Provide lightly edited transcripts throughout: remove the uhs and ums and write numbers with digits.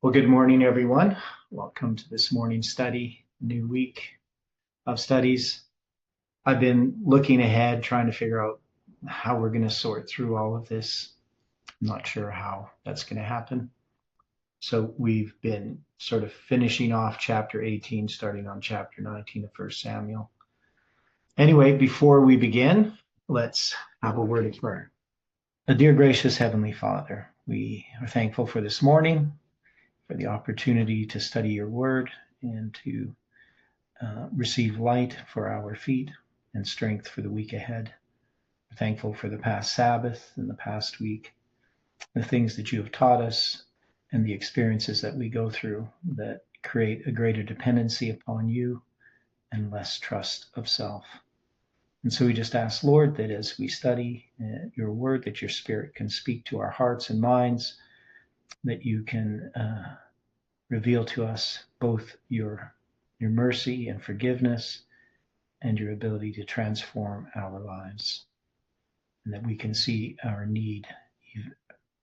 Well, good morning, everyone. Welcome to this morning study, new week of studies. I've been looking ahead, trying to figure out how we're going to sort through all of this. I'm not sure how that's going to happen. So we've been sort of finishing off chapter 18, starting on chapter 19 of 1 Samuel. Anyway, before we begin, let's have a word of prayer. Dear gracious Heavenly Father, we are thankful for this morning, for the opportunity to study your word and to receive light for our feet and strength for the week ahead. We're thankful for the past Sabbath and the past week, the things that you have taught us and the experiences that we go through that create a greater dependency upon you and less trust of self. And so we just ask, Lord, that as we study your word, that your spirit can speak to our hearts and minds, that you can reveal to us both your mercy and forgiveness and your ability to transform our lives, and that we can see our need,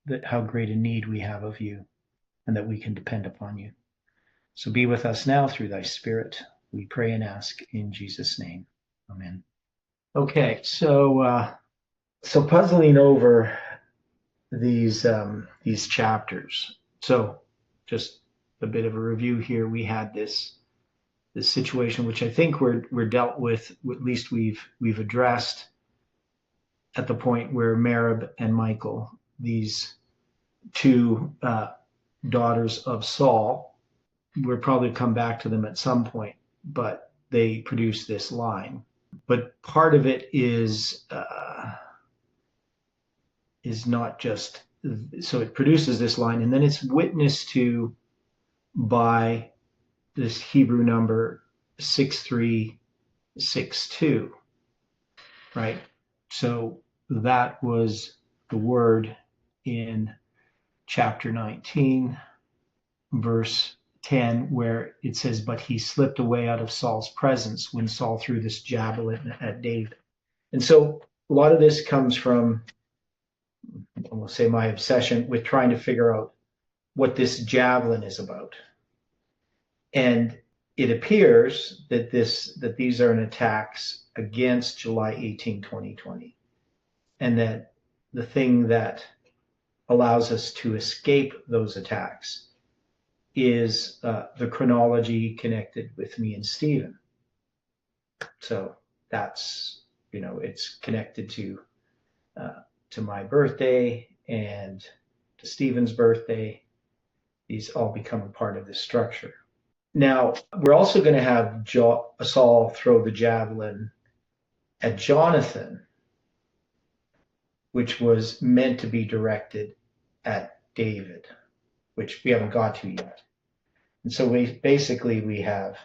that how great a need we have of you, and that we can depend upon you. So be with us now through thy Spirit, we pray and ask in Jesus' name. Amen. Okay, so puzzling over these chapters. So just a bit of a review here. We had this situation, which I think we're dealt with, at least we've addressed at the point where Merab and Michal, these two daughters of Saul, we'll probably come back to them at some point, but they produce this line. But part of it is not just, so it produces this line, and then it's witnessed to by this Hebrew number 6362, right? So that was the word in chapter 19, verse 10, where it says, but he slipped away out of Saul's presence when Saul threw this javelin at David. And so a lot of this comes from, we'll say, my obsession with trying to figure out what this javelin is about. And it appears that these are attacks against July 18, 2020, and that the thing that allows us to escape those attacks is the chronology connected with me and Stephen. So that's, it's connected to my birthday and to Stephen's birthday. These all become a part of this structure. Now, we're also going to have Saul throw the javelin at Jonathan, which was meant to be directed at David, which we haven't got to yet. And so we have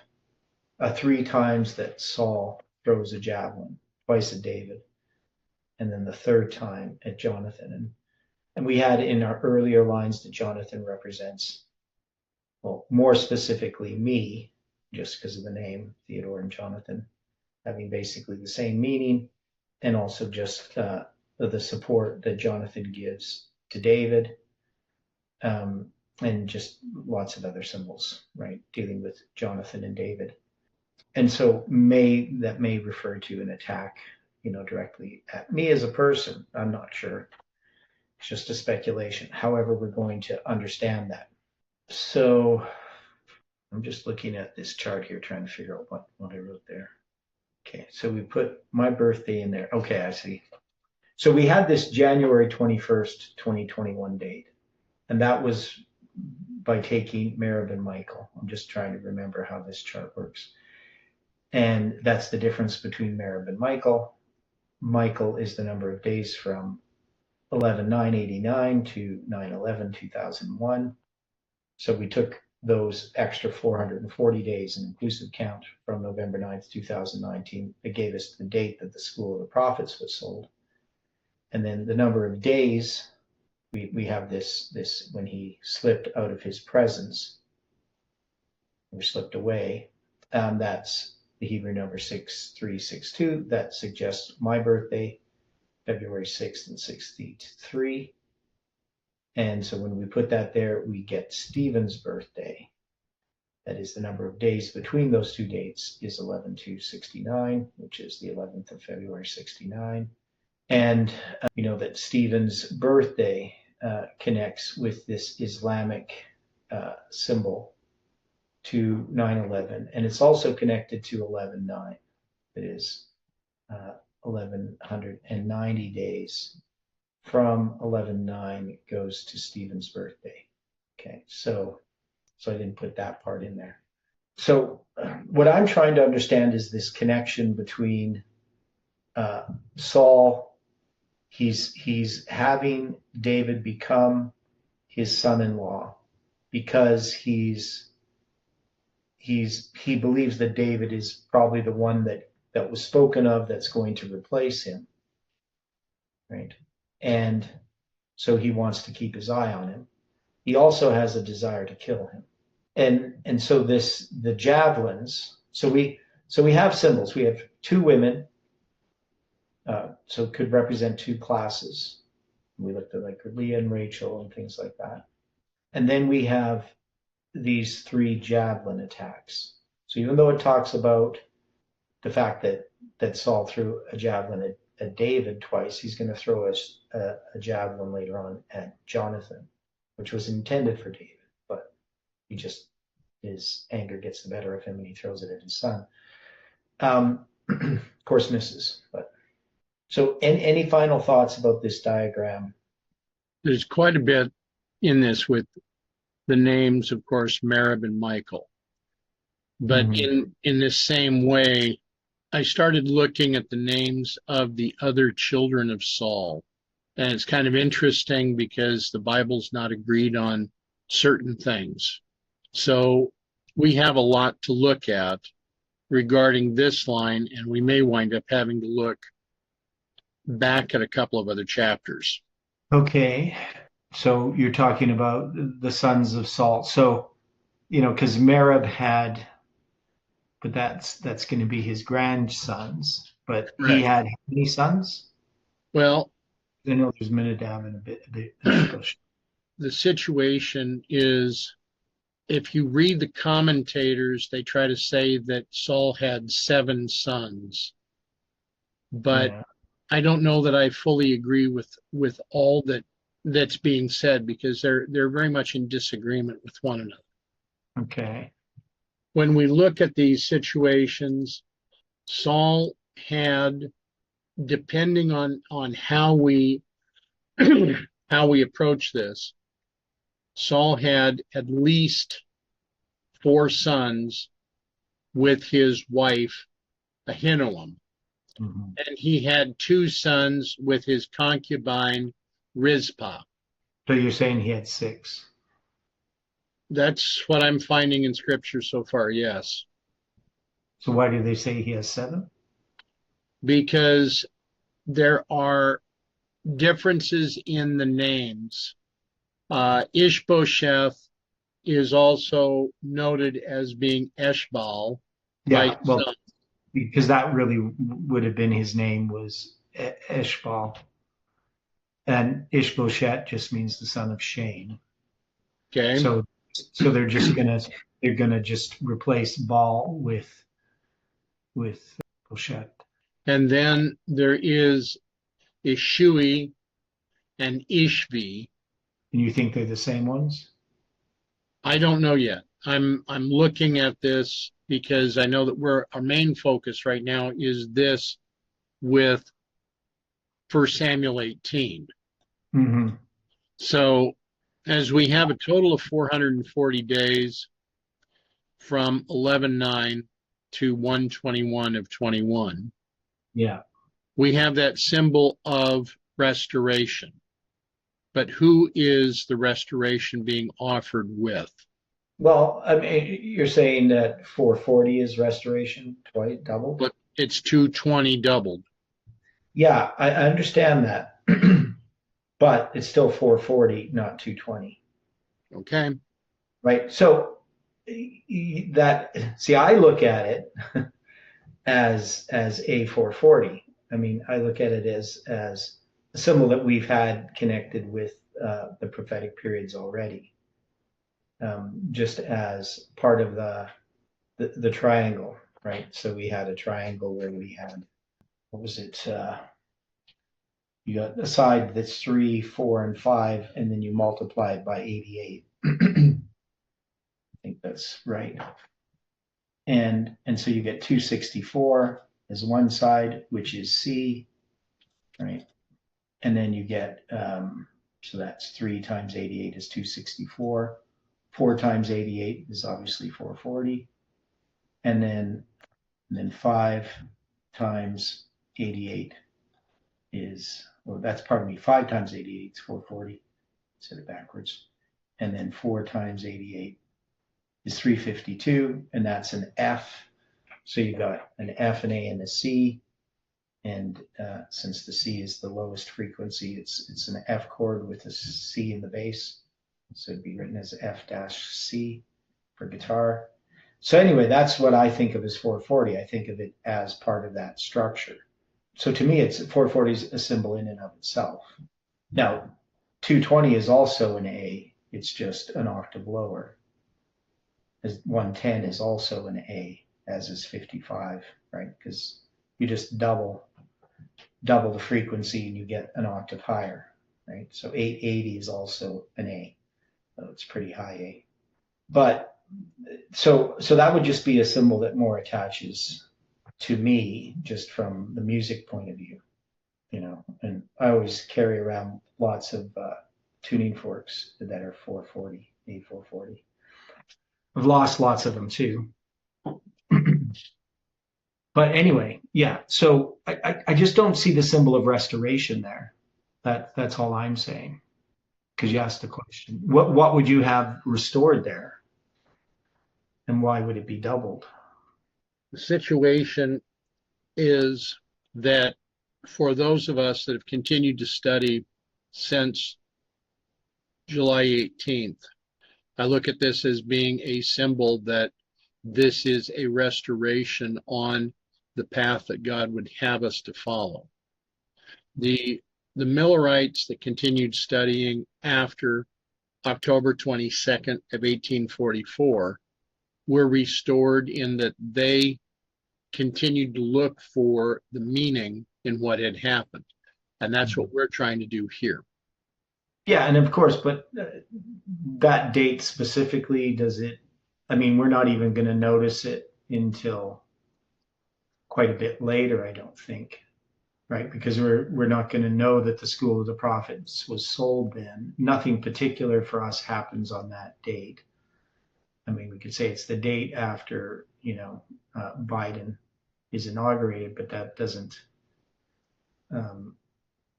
3 times that Saul throws a javelin, twice at David, and then the 3rd time at Jonathan. And we had in our earlier lines that Jonathan represents, well, more specifically me, just because of the name, Theodore and Jonathan, having basically the same meaning, and also just the support that Jonathan gives to David, and just lots of other symbols, right, dealing with Jonathan and David. And so that may refer to an attack, directly at me as a person. I'm not sure. It's just a speculation. However, we're going to understand that. So I'm just looking at this chart here, trying to figure out what I wrote there. Okay, so we put my birthday in there. Okay, I see. So we had this January 21st, 2021 date, and that was by taking Merab and Michal. I'm just trying to remember how this chart works. And that's the difference between Merab and Michal. Michal is the number of days from 11/9/89 to 9/11/2001. So we took those extra 440 days in inclusive count from November 9th, 2019. It gave us the date that the School of the Prophets was sold. And then the number of days, we have this when he slipped out of his presence, or slipped away. That's the Hebrew number 6362. That suggests my birthday, February 6th and 63. And so when we put that there, we get Stephen's birthday. That is, the number of days between those two dates is 11/2/69, which is the 11th of February 69. And we know that Stephen's birthday connects with this Islamic symbol to 9/11, and it's also connected to 11/9. It is 1190 days from 11/9. It goes to Stephen's birthday. Okay, so I didn't put that part in there. So what I'm trying to understand is this connection between Saul. He's having David become his son-in-law because he believes that David is probably the one that was spoken of that's going to replace him, right? And so he wants to keep his eye on him. He also has a desire to kill him. And so the javelins, so we have symbols. We have two women, so it could represent two classes. We looked at like Leah and Rachel and things like that. And then we have these three javelin attacks. So even though it talks about the fact that Saul threw a javelin at David twice, he's going to throw a javelin later on at Jonathan, which was intended for David, but his anger gets the better of him and he throws it at his son. Of course, misses. But so, any final thoughts about this diagram? There's quite a bit in this with the names, of course, Merib and Michal. But in this same way, I started looking at the names of the other children of Saul. And it's kind of interesting because the Bible's not agreed on certain things. So we have a lot to look at regarding this line, and we may wind up having to look back at a couple of other chapters. Okay. So you're talking about the sons of Saul. So, because Merib had, but that's going to be his grandsons. But right. He had how many sons? Well, I know there's Minadab and a bit. The situation is, if you read the commentators, they try to say that Saul had 7 sons. But yeah. I don't know that I fully agree with all that's being said, because they're very much in disagreement with one another. Okay. When we look at these situations, Saul had, depending on how we approach this, Saul had at least 4 sons with his wife Ahinoam. Mm-hmm. And he had 2 sons with his concubine Rizpah. So you're saying he had 6? That's what I'm finding in scripture so far, yes. So why do they say he has 7? Because there are differences in the names. Ishbosheth is also noted as being Eshbal. Yeah, well, because that really would have been his name, was Eshbal. And Ishbosheth just means the son of Shane. Okay. So they're gonna just replace Baal with Bosheth. And then there is Ishui and Ishvi. And you think they're the same ones? I don't know yet. I'm looking at this because I know that our main focus right now is this with 1 Samuel 18. Mm-hmm. So as we have a total of 440 days from 11/9 to 1/21 of 21. Yeah. We have that symbol of restoration. But who is the restoration being offered with? Well, I mean, you're saying that 440 is restoration, twice doubled? But it's 220 doubled. Yeah, I understand that. But it's still 440, not 220. Okay. Right. So I look at it as a 440. I mean, I look at it as a symbol that we've had connected with the prophetic periods already, just as part of the triangle, right? So we had a triangle where we had, what was it? You got a side that's 3, 4, and 5, and then you multiply it by 88. I think that's right. And so you get 264 as one side, which is C, right? And then you get, so that's 3 times 88 is 264. 4 times 88 is obviously 440. And then 5 times 88 is, well, that's, pardon me, 5 times 88 is 440. Said it backwards. And then 4 times 88 is 352, and that's an F. So you got an F, an A, and a C. And since the C is the lowest frequency, it's an F chord with a C in the bass. So it'd be written as F-C for guitar. So anyway, that's what I think of as 440. I think of it as part of that structure. So to me, it's 440 is a symbol in and of itself. Now, 220 is also an A. It's just an octave lower. As 110 is also an A, as is 55, right? Because you just double the frequency and you get an octave higher, right? So 880 is also an A. So it's pretty high A. But so that would just be a symbol that more attaches to me, just from the music point of view, you know. And I always carry around lots of tuning forks that are 440, A440. I've lost lots of them too. But anyway, yeah. So I just don't see the symbol of restoration there. That's all I'm saying. Because you asked the question, what would you have restored there, and why would it be doubled? The situation is that for those of us that have continued to study since July 18th, I look at this as being a symbol that this is a restoration on the path that God would have us to follow. The Millerites that continued studying after October 22nd of 1844 were restored in that they continued to look for the meaning in what had happened. And that's what we're trying to do here. Yeah, and of course, but that date specifically, does it, I mean, we're not even going to notice it until quite a bit later, I don't think, right? Because we're not going to know that the School of the Prophets was sold then. Nothing particular for us happens on that date. I mean, we could say it's the date after, you know, Biden is inaugurated, but that doesn't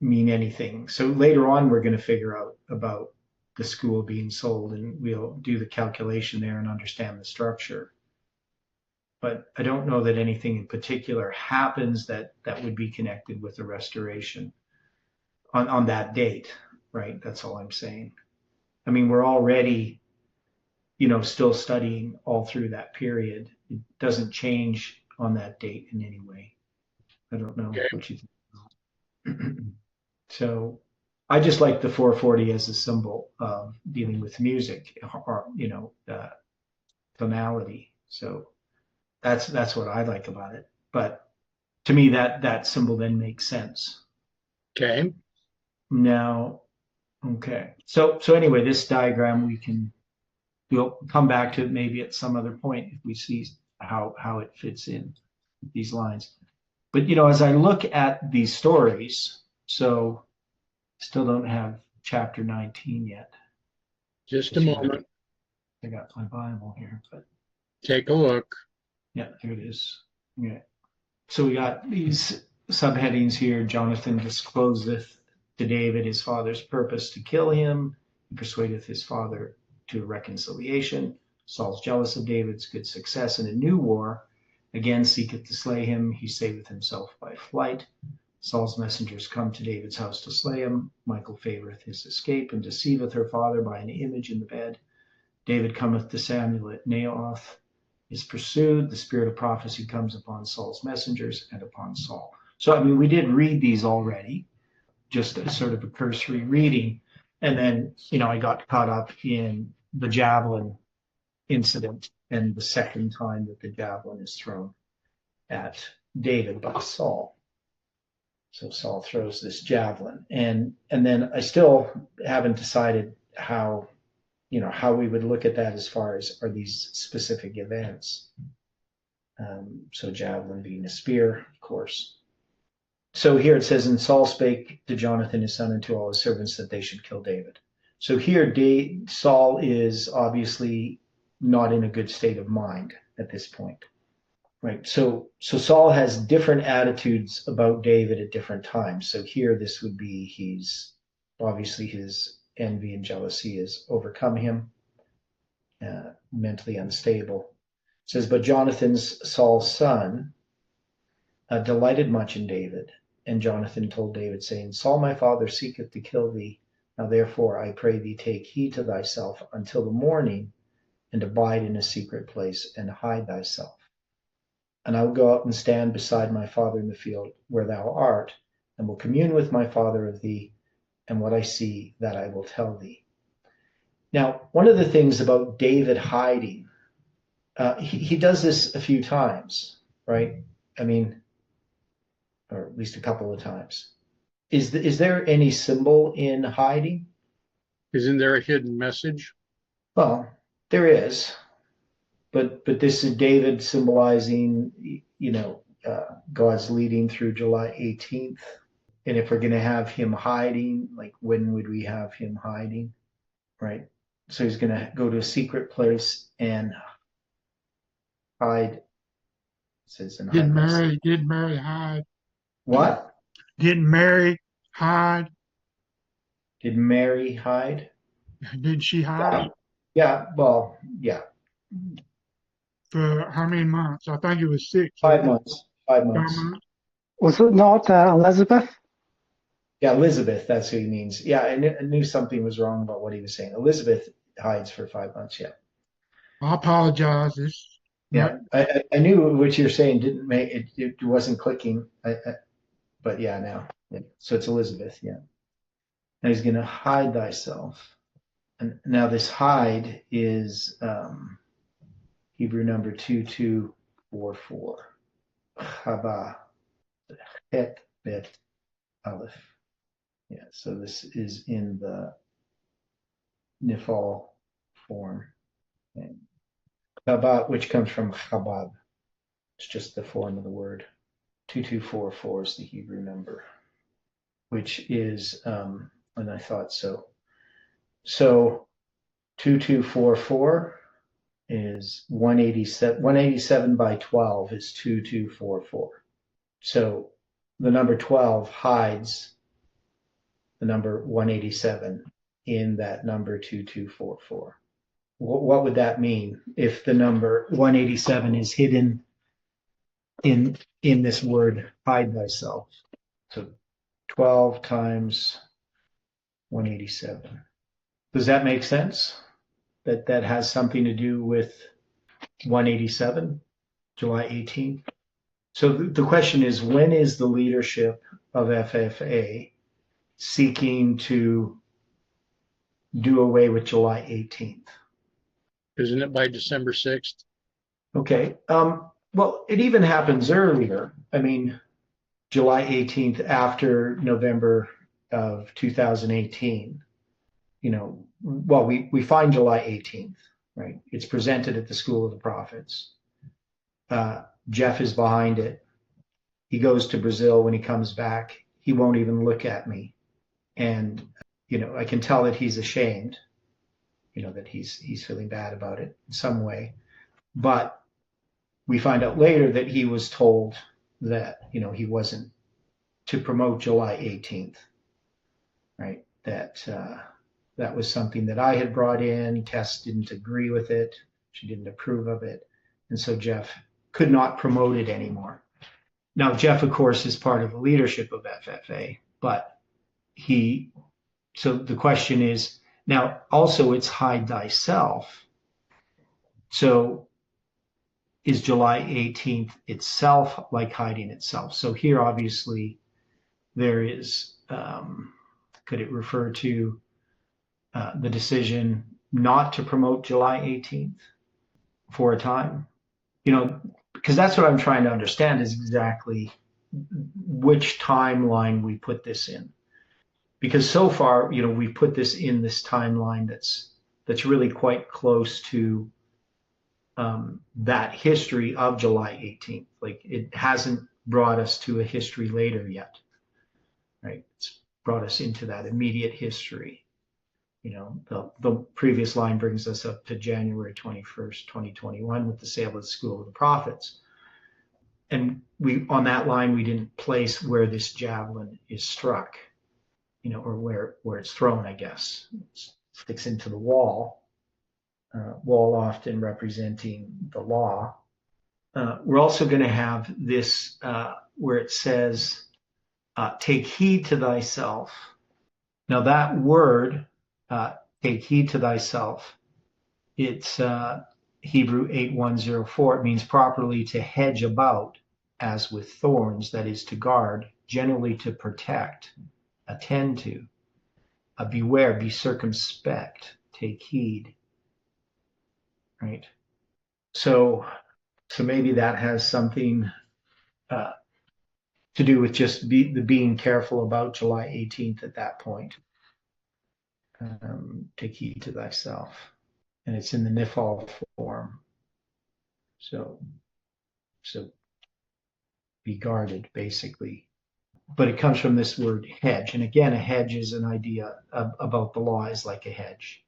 mean anything. So later on, we're going to figure out about the school being sold, and we'll do the calculation there and understand the structure. But I don't know that anything in particular happens that would be connected with the restoration on that date, right? That's all I'm saying. I mean, we're already, you know, still studying all through that period. It doesn't change on that date in any way. I don't know what you think. So I just like the 440 as a symbol of dealing with music, or, you know, tonality. So that's what I like about it. But to me, that symbol then makes sense. Okay. Now, okay. So anyway, this diagram we'll come back to it maybe at some other point if we see how it fits in these lines. But you know, as I look at these stories, so still don't have chapter 19 yet. Just a moment. I got my Bible here, but take a look. Yeah, here it is. Yeah. So we got these subheadings here. Jonathan discloseth to David his father's purpose to kill him. He persuadeth his father to reconciliation. Saul's jealous of David's good success in a new war. Again seeketh to slay him. He saveth himself by flight. Saul's messengers come to David's house to slay him. Michal favoreth his escape and deceiveth her father by an image in the bed. David cometh to Samuel at Naioth, is pursued. The spirit of prophecy comes upon Saul's messengers and upon Saul. So, I mean, we did read these already, just a sort of a cursory reading. And then, I got caught up in the javelin incident and the second time that the javelin is thrown at David by Saul. So Saul throws this javelin, and then I still haven't decided how we would look at that as far as are these specific events. So javelin being a spear, of course. So here it says, and Saul spake to Jonathan his son and to all his servants that they should kill David. So here Saul is obviously not in a good state of mind at this point. Right. So Saul has different attitudes about David at different times. So here this would be he's obviously his envy and jealousy has overcome him, mentally unstable. It says, but Jonathan's Saul's son delighted much in David. And Jonathan told David, saying, Saul my father seeketh to kill thee. Now therefore I pray thee take heed to thyself until the morning, and abide in a secret place, and hide thyself. And I will go out and stand beside my father in the field where thou art, and will commune with my father of thee, and what I see that I will tell thee. Now, one of the things about David hiding, he does this a few times, right? I mean, or at least a couple of times. Is there any symbol in hiding? Isn't there a hidden message? Well, there is. But this is David symbolizing, God's leading through July 18th. And if we're going to have him hiding, like when would we have him hiding, right? So he's going to go to a secret place and hide. It says in Did Mary hide? What? Did Mary hide? Did Mary hide? Did she hide? Yeah. Well, yeah. For how many months? I think it was 6. 5 months. 5 months. Was it not Elizabeth? Yeah, Elizabeth, that's who he means. Yeah, I knew something was wrong about what he was saying. Elizabeth hides for 5 months, yeah. I apologize. Yeah, I knew what you're saying didn't make it, it wasn't clicking. But yeah, now. Yeah. So it's Elizabeth, yeah. Now he's going to hide thyself. And now this hide is Hebrew number 2244. Chaba. Het bet aleph. Yeah, so this is in the Nifal form. And Chabad, which comes from Chabad. It's just the form of the word. 2244 is the Hebrew number, which is, and I thought so. So 2244 is 187. 187 by 12 is 2244. So the number 12 hides the number 187 in that number 2244. What would that mean if the number 187 is hidden in this word hide thyself? So 12 times 187. Does that make sense? That has something to do with 187, July 18th? So the question is, when is the leadership of FFA seeking to do away with July 18th? Isn't it by December 6th? Okay. Well, it even happens earlier. I mean, July 18th after November of 2018. Well, we find July 18th, right? It's presented at the School of the Prophets. Jeff is behind it. He goes to Brazil. When he comes back, he won't even look at me. And, I can tell that he's ashamed, that he's feeling bad about it in some way. But we find out later that he was told that, he wasn't to promote July 18th, right? That was something that I had brought in. Tess didn't agree with it. She didn't approve of it. And so Jeff could not promote it anymore. Now, Jeff, of course, is part of the leadership of FFA, but so the question is, now also it's hide thyself. So is July 18th itself like hiding itself? So here, obviously, there is, could it refer to the decision not to promote July 18th for a time? Because that's what I'm trying to understand is exactly which timeline we put this in. Because so far, we put this in this timeline that's really quite close to that history of July 18th. Like it hasn't brought us to a history later yet, right? It's brought us into that immediate history. The previous line brings us up to January 21st, 2021 with the sale of the School of the Prophets. And on that line, we didn't place where this javelin is struck, or where it's thrown, I guess. It sticks into the wall often representing the law. We're also going to have this where it says, take heed to thyself. Now that word, take heed to thyself, it's Hebrew 8104. It means properly to hedge about as with thorns, that is to guard, generally to protect, attend to, beware, be circumspect, take heed, right? So maybe that has something to do with just being careful about July 18th at that point. Take heed to thyself. And it's in the Nifal form. So be guarded, basically. But it comes from this word hedge. And again, a hedge is an idea about the law is like a hedge.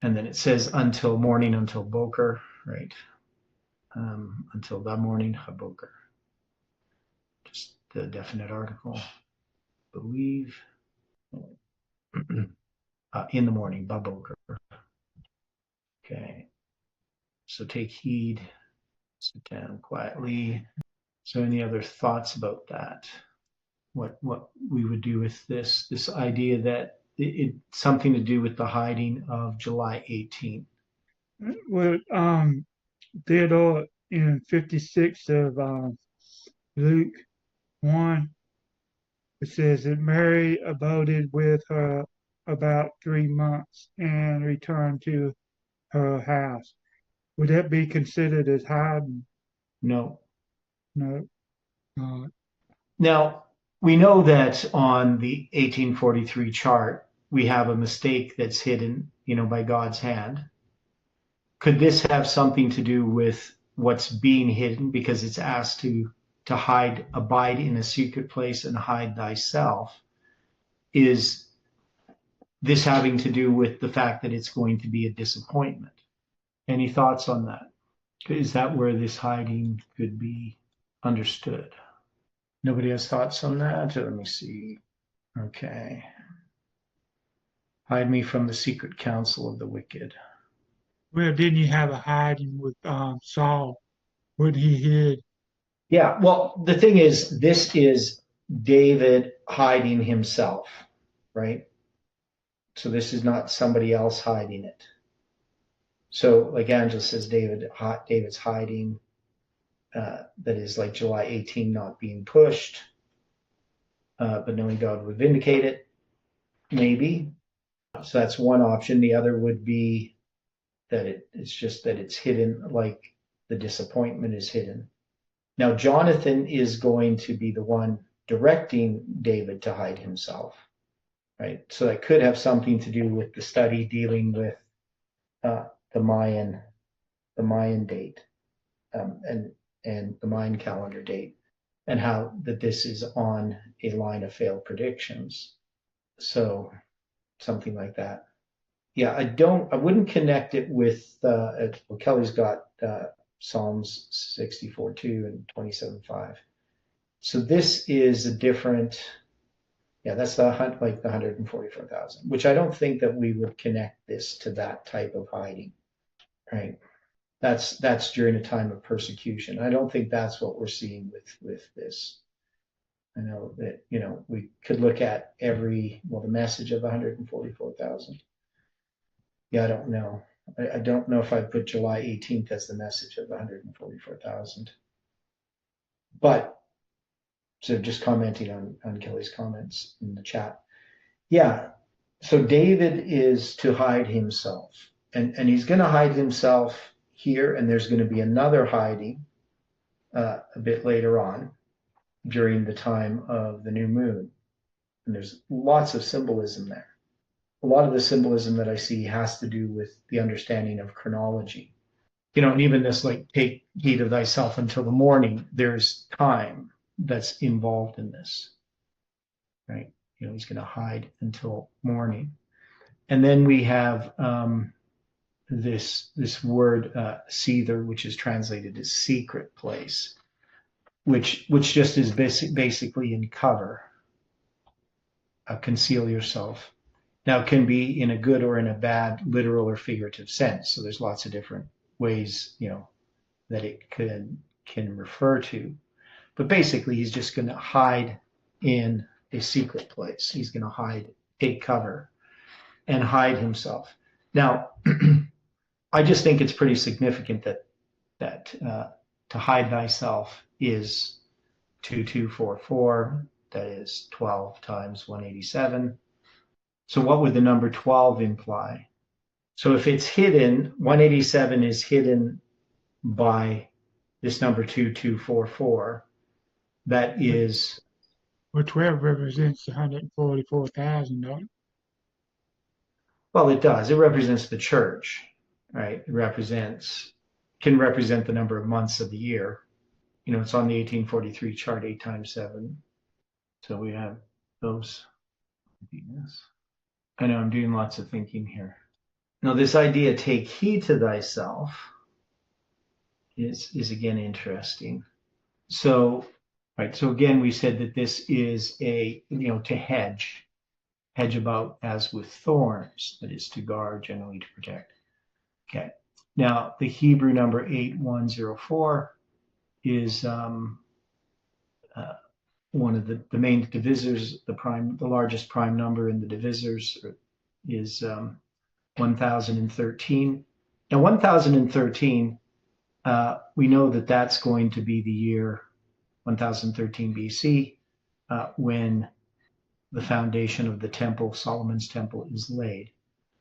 And then it says until morning, until boker, right? Until the morning, haboker. Just the definite article. Believe. In the morning, baboker. Okay. So take heed. Sit down quietly. So any other thoughts about that? What we would do with this idea that it's something to do with the hiding of July 18th. Well, Theodore in 56 of Luke 1, it says that Mary abode with her about 3 months and returned to her house. Would that be considered as hiding? No. No. Now, we know that on the 1843 chart, we have a mistake that's hidden, by God's hand. Could this have something to do with what's being hidden because it's asked to hide, abide in a secret place and hide thyself? Is this having to do with the fact that it's going to be a disappointment? Any thoughts on that? Is that where this hiding could be understood? Nobody has thoughts on that? Let me see. Okay. Hide me from the secret counsel of the wicked. Well, didn't you have a hiding with Saul when he hid? Yeah, well, the thing is, this is David hiding himself, right? So this is not somebody else hiding it. So like Angela says, David's hiding. That is like July 18 not being pushed, but knowing God would vindicate it, maybe. So that's one option. The other would be that it's just that it's hidden, like the disappointment is hidden. Now, Jonathan is going to be the one directing David to hide himself, right? So that could have something to do with the study dealing with the Mayan date and the Mayan calendar date, and how that this is on a line of failed predictions. So something like that. Yeah, I wouldn't connect it with, Kelly's got Psalms 64:2 and 27:5. So this is a different, that's the 144,000, which I don't think that we would connect this to that type of hiding, right? That's during a time of persecution. I don't think that's what we're seeing with this. I know that, we could look at the message of 144,000. Yeah, I don't know. I don't know if I'd put July 18th as the message of 144,000. But, so just commenting on Kelly's comments in the chat. Yeah, So David is to hide himself, and he's going to hide himself here, and there's going to be another hiding a bit later on during the time of the new moon. And there's lots of symbolism there. A lot of the symbolism that I see has to do with the understanding of chronology. And even this, like, take heed of thyself until the morning, there's time that's involved in this, right? He's going to hide until morning. And then we have this word seether, which is translated as secret place, which just is basically in cover, conceal yourself. Now, it can be in a good or in a bad literal or figurative sense. So there's lots of different ways, that it can refer to. But basically, he's just going to hide in a secret place. He's going to hide, take cover, and hide himself. Now, I just think it's pretty significant that to hide thyself is 2244. That is 12 times 187. So what would the number 12 imply? So if it's hidden, 187 is hidden by this number 2244. That is. Well, 12 represents 144,000, don't it? Well, it does. It represents the church, right? Can represent the number of months of the year. It's on the 1843 chart, 8 times 7. So we have those. I know I'm doing lots of thinking here. Now, this idea, take heed to thyself, is again interesting. So, right. So again, we said that this is to hedge about as with thorns, that is to guard, generally to protect. Okay. Now, the Hebrew number 8104 is one of the main divisors. The largest prime number in the divisors is 1013. Now, 1013, we know that that's going to be the year 1013 BC, when the foundation of the temple, Solomon's temple, is laid.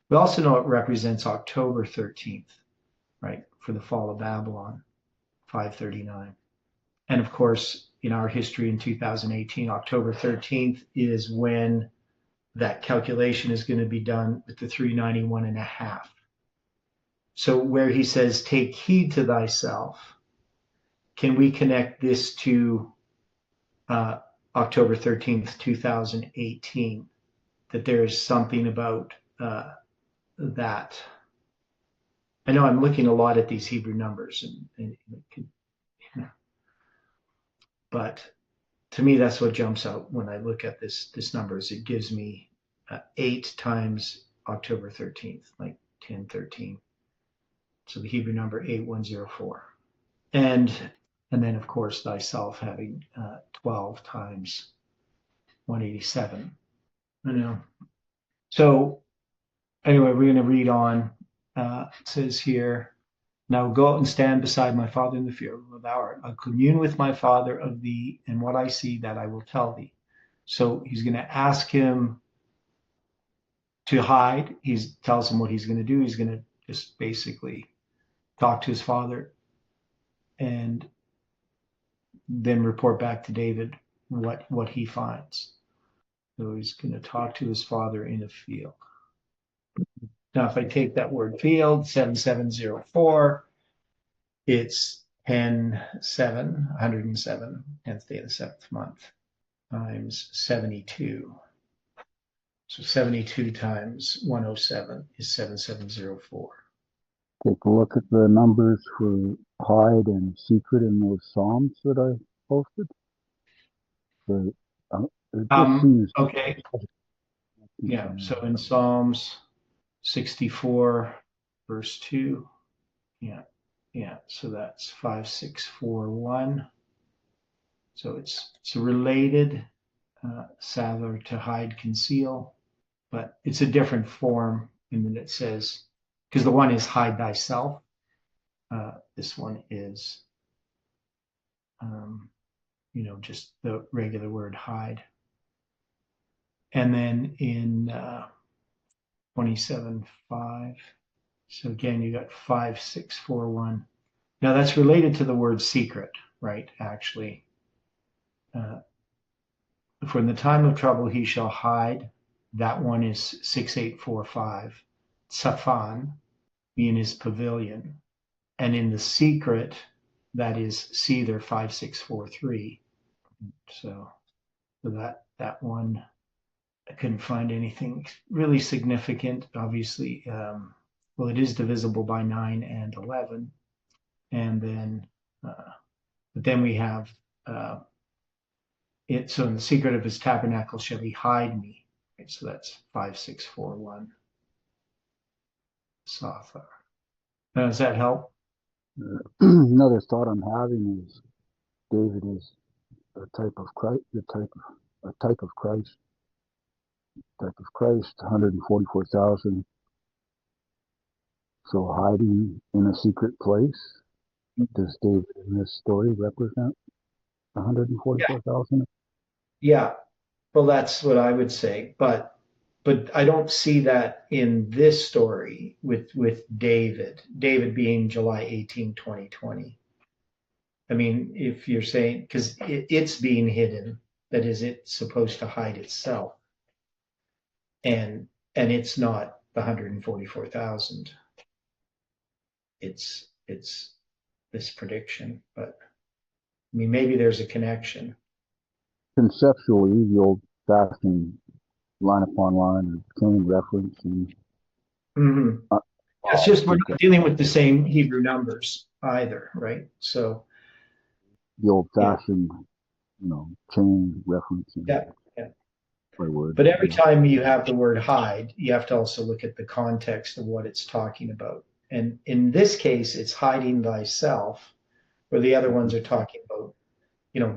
We also know it represents October 13th, right, for the fall of Babylon, 539. And of course, in our history in 2018, October 13th is when that calculation is going to be done with the 391 and a half. So where he says, take heed to thyself, can we connect this to October 13th, 2018, that there is something about that? I know I'm looking a lot at these Hebrew numbers, and it could, but to me, that's what jumps out when I look at this numbers. It gives me 8 times October 13th, like 1013. So the Hebrew number 8104. And then, of course, thyself having 12 times 187. I know. So anyway, we're going to read on. It says here, now go out and stand beside my father in the fear of thou art. I'll commune with my father of thee, and what I see that I will tell thee. So he's going to ask him to hide. He tells him what he's going to do. He's going to just basically talk to his father and then report back to David what he finds. So he's going to talk to his father in a field. Now, if I take that word field, 7704, it's 107, 107, 10th day of the 7th month, times 72. So 72 times 107 is 7704. Take a look at the numbers for hide and secret in those Psalms that I posted. It just seems okay. Yeah, so in Psalms 64, verse 2, yeah, so that's 5641. So it's related, Sather, to hide, conceal, but it's a different form in that it says, because the one is hide thyself. This one is, just the regular word hide. And then in 27.5. So again, you got 5.6.4.1. Now that's related to the word secret, right? Actually, for in the time of trouble he shall hide. That one is 6.8.4.5. Safan, be in his pavilion. And in the secret, that is Seether 5.6.4.3. So that one, I couldn't find anything really significant. Obviously, well, it is divisible by 9 and 11. And then, but then we have it. So in the secret of his tabernacle shall he hide me. Right, so that's 5.6.4.1. Sothar. Does that help? Another thought I'm having is David is a type of Christ, a type of Christ, 144,000. So hiding in a secret place. Does David in this story represent 144,000? Yeah. Well, that's what I would say, but I don't see that in this story with David being July 18, 2020. I mean, if you're saying, because it's being hidden, that is, it's supposed to hide itself, and it's not the 144,000. It's this prediction, but I mean, maybe there's a connection. Conceptually, the old-fashioned line upon line or chain reference, and it's just we're not dealing with the same Hebrew numbers either, right? So the old-fashioned, chain reference. Yeah. Word. But every time you have the word hide, you have to also look at the context of what it's talking about. And in this case, it's hiding thyself, where the other ones are talking about,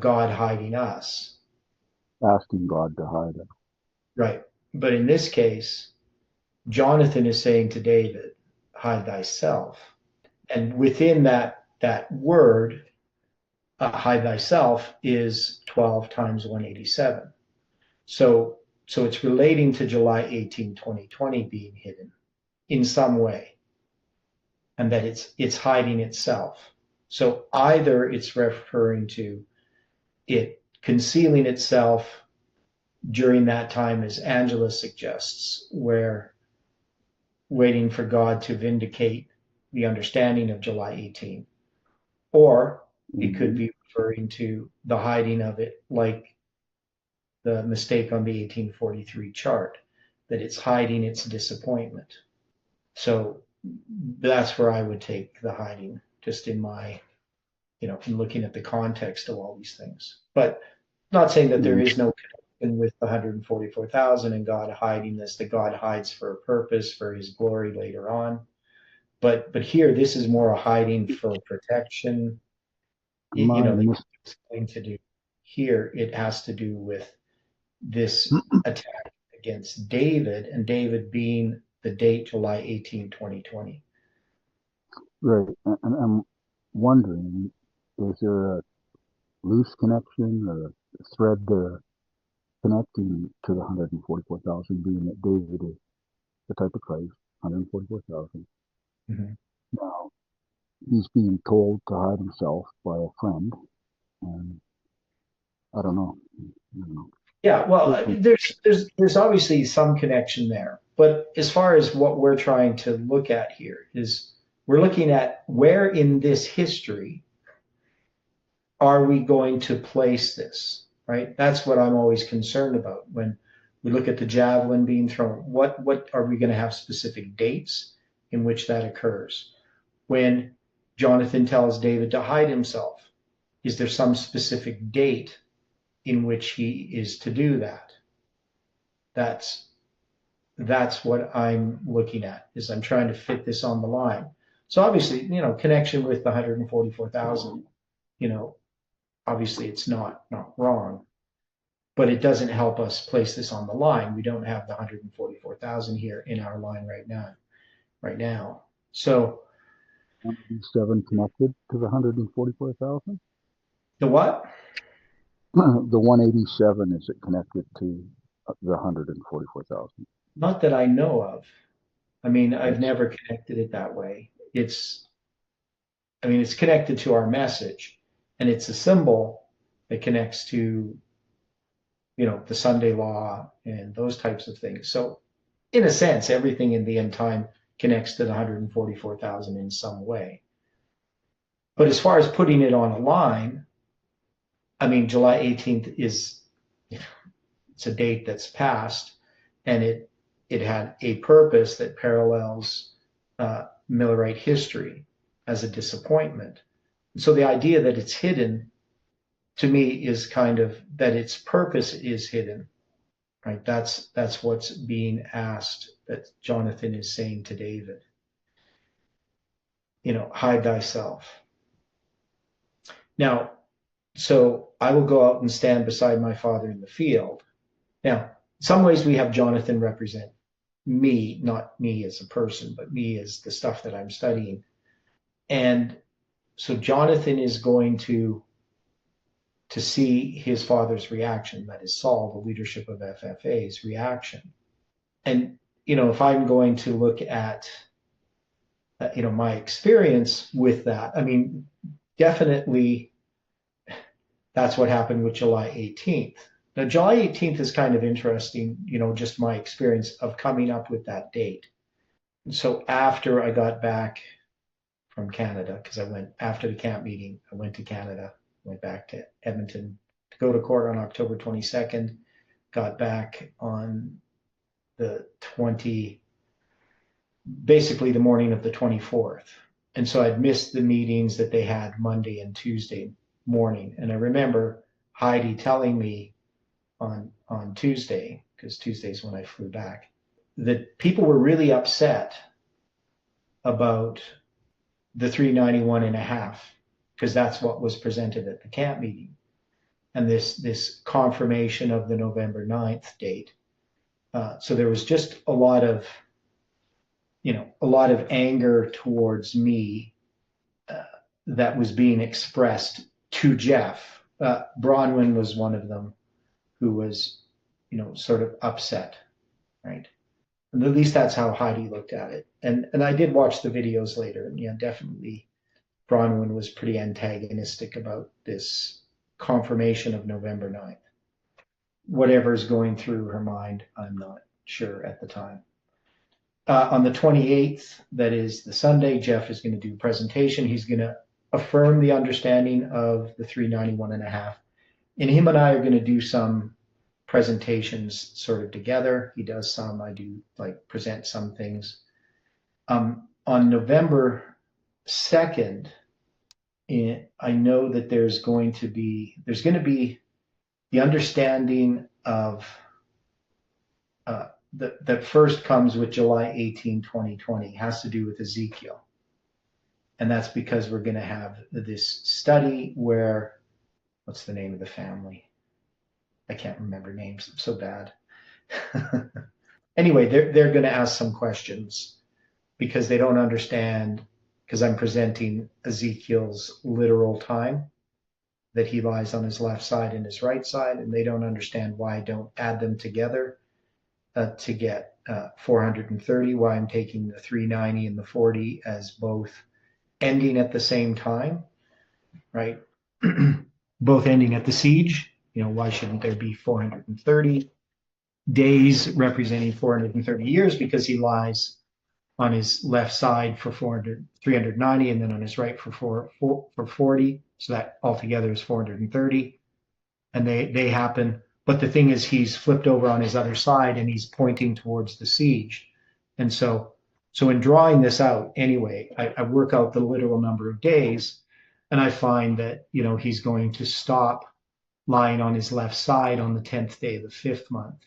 God hiding us. Asking God to hide us. Right. But in this case, Jonathan is saying to David, hide thyself. And within that word, hide thyself is 12 times 187. So it's relating to July 18, 2020 being hidden in some way, and that it's hiding itself. So either it's referring to it concealing itself during that time, as Angela suggests, where waiting for God to vindicate the understanding of July 18, or it could be referring to the hiding of it, like the mistake on the 1843 chart, that it's hiding its disappointment. So that's where I would take the hiding, just in my, in looking at the context of all these things. But not saying that there is no connection with the 144,000 and God hiding this, that God hides for a purpose, for his glory later on. But here, this is more a hiding for protection. Thing to do here, it has to do with this attack against David, and David being the date July 18, 2020. Right. And I'm wondering, is there a loose connection or a thread connecting to the 144,000, being that David is the type of Christ, 144,000. Mm-hmm. Now, he's being told to hide himself by a friend, and I don't know. Yeah, well, there's obviously some connection there, but as far as what we're trying to look at here is, we're looking at where in this history are we going to place this, right? That's what I'm always concerned about when we look at the javelin being thrown. What are we going to have specific dates in which that occurs? When Jonathan tells David to hide himself, is there some specific date in which he is to do that? That's what I'm looking at, is I'm trying to fit this on the line. So obviously, connection with the 144,000, obviously it's not wrong, but it doesn't help us place this on the line. We don't have the 144,000 here in our line right now. So 187 connected to the 144,000? the what? The 187, is it connected to the 144,000? Not that I know of. I mean, I've never connected it that way. It's connected to our message, and it's a symbol that connects to, the Sunday law and those types of things. So in a sense, everything in the end time connects to the 144,000 in some way. But as far as putting it on a line, I mean, July 18th it's a date that's passed, and it had a purpose that parallels Millerite history as a disappointment. So the idea that it's hidden, to me, is kind of that its purpose is hidden, right? That's what's being asked, that Jonathan is saying to David. Hide thyself. Now, so I will go out and stand beside my father in the field. Now, in some ways we have Jonathan represent me, not me as a person, but me as the stuff that I'm studying. And so Jonathan is going to see his father's reaction, that is Saul, the leadership of FFA's reaction. And, if I'm going to look at, my experience with that, I mean, definitely that's what happened with July 18th. Now, July 18th is kind of interesting, just my experience of coming up with that date. And so after I got back from Canada, because I went after the camp meeting, I went to Canada, went back to Edmonton to go to court on October 22nd, got back on basically the morning of the 24th. And so I'd missed the meetings that they had Monday and Tuesday morning. And I remember Heidi telling me on Tuesday, because Tuesday's when I flew back, that people were really upset about the 391.5, because that's what was presented at the camp meeting. And this confirmation of the November 9th date. So there was just a lot of anger towards me that was being expressed to Jeff. Bronwyn was one of them who was, sort of upset, right? And at least that's how Heidi looked at it. And I did watch the videos later, and yeah, definitely Bronwyn was pretty antagonistic about this confirmation of November 9th. Whatever's going through her mind, I'm not sure at the time. On the 28th, that is the Sunday, Jeff is going to do a presentation. He's going to affirm the understanding of the 391.5. And him and I are going to do some presentations sort of together. He does some, I do present some things. On November 2nd, I know that there's going to be the understanding of that first comes with July 18, 2020, has to do with Ezekiel. And that's because we're going to have this study where, what's the name of the family? I can't remember names. I'm so bad. Anyway, they're going to ask some questions because they don't understand, because I'm presenting Ezekiel's literal time, that he lies on his left side and his right side, and they don't understand why I don't add them together to get 430, why I'm taking the 390 and the 40 as both ending at the same time, right? Both ending at the siege. Why shouldn't there be 430 days representing 430 years? Because he lies on his left side for 390, and then on his right for 40. So that altogether is 430. And they happen. But the thing is, he's flipped over on his other side and he's pointing towards the siege. And so in drawing this out, anyway, I work out the literal number of days, and I find that, he's going to stop lying on his left side on the 10th day of the 5th month.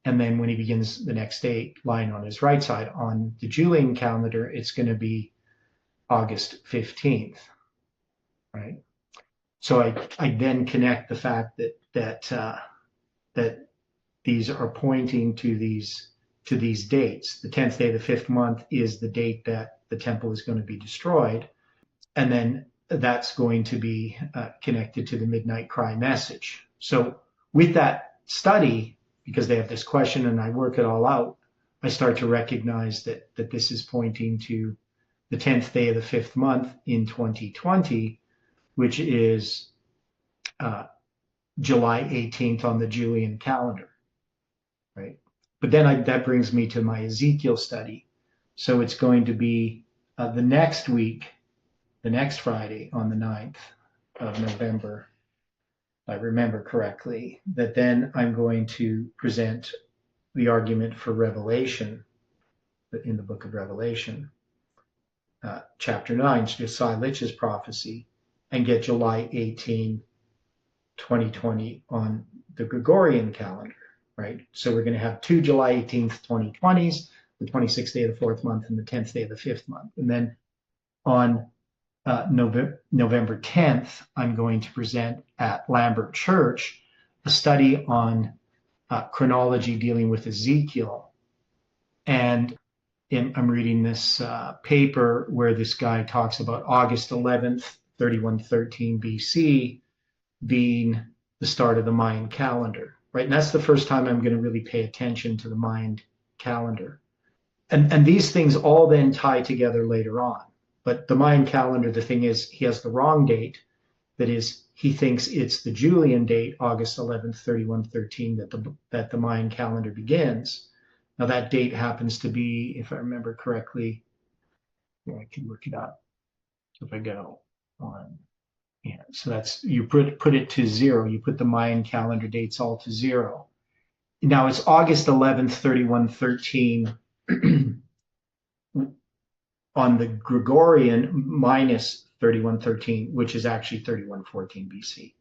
And then when he begins the next day, lying on his right side. On the Julian calendar, it's going to be August 15th, right? So I then connect the fact that these are pointing to these dates. The 10th day of the 5th month is the date that the temple is going to be destroyed. And then that's going to be connected to the midnight cry message. So with that study, because they have this question and I work it all out, I start to recognize that this is pointing to the 10th day of the fifth month in 2020, which is July 18th on the Julian calendar, right? But then that brings me to my Ezekiel study. So it's going to be the next week, the next Friday on the 9th of November, if I remember correctly, that then I'm going to present the argument for Revelation in the book of Revelation, chapter 9, Josiah Litch's prophecy, and get July 18, 2020 on the Gregorian calendar, right? So we're going to have two July 18th, 2020s, the 26th day of the fourth month and the 10th day of the fifth month. And then on November 10th, I'm going to present at Lambert Church a study on chronology dealing with Ezekiel. And I'm reading this paper where this guy talks about August 11th, 3113 BC being the start of the Mayan calendar, right? And that's the first time I'm going to really pay attention to the Mayan calendar. And these things all then tie together later on. But the Mayan calendar, the thing is, he has the wrong date. That is, he thinks it's the Julian date, August 11th, 3113, that the Mayan calendar begins. Now that date happens to be, if I remember correctly, I can look it up if I go on. Yeah, so that's, you put it to 0. You put the Mayan calendar dates all to 0. Now it's August 11th, 3113 on the Gregorian minus 3113, which is actually 3114 BC.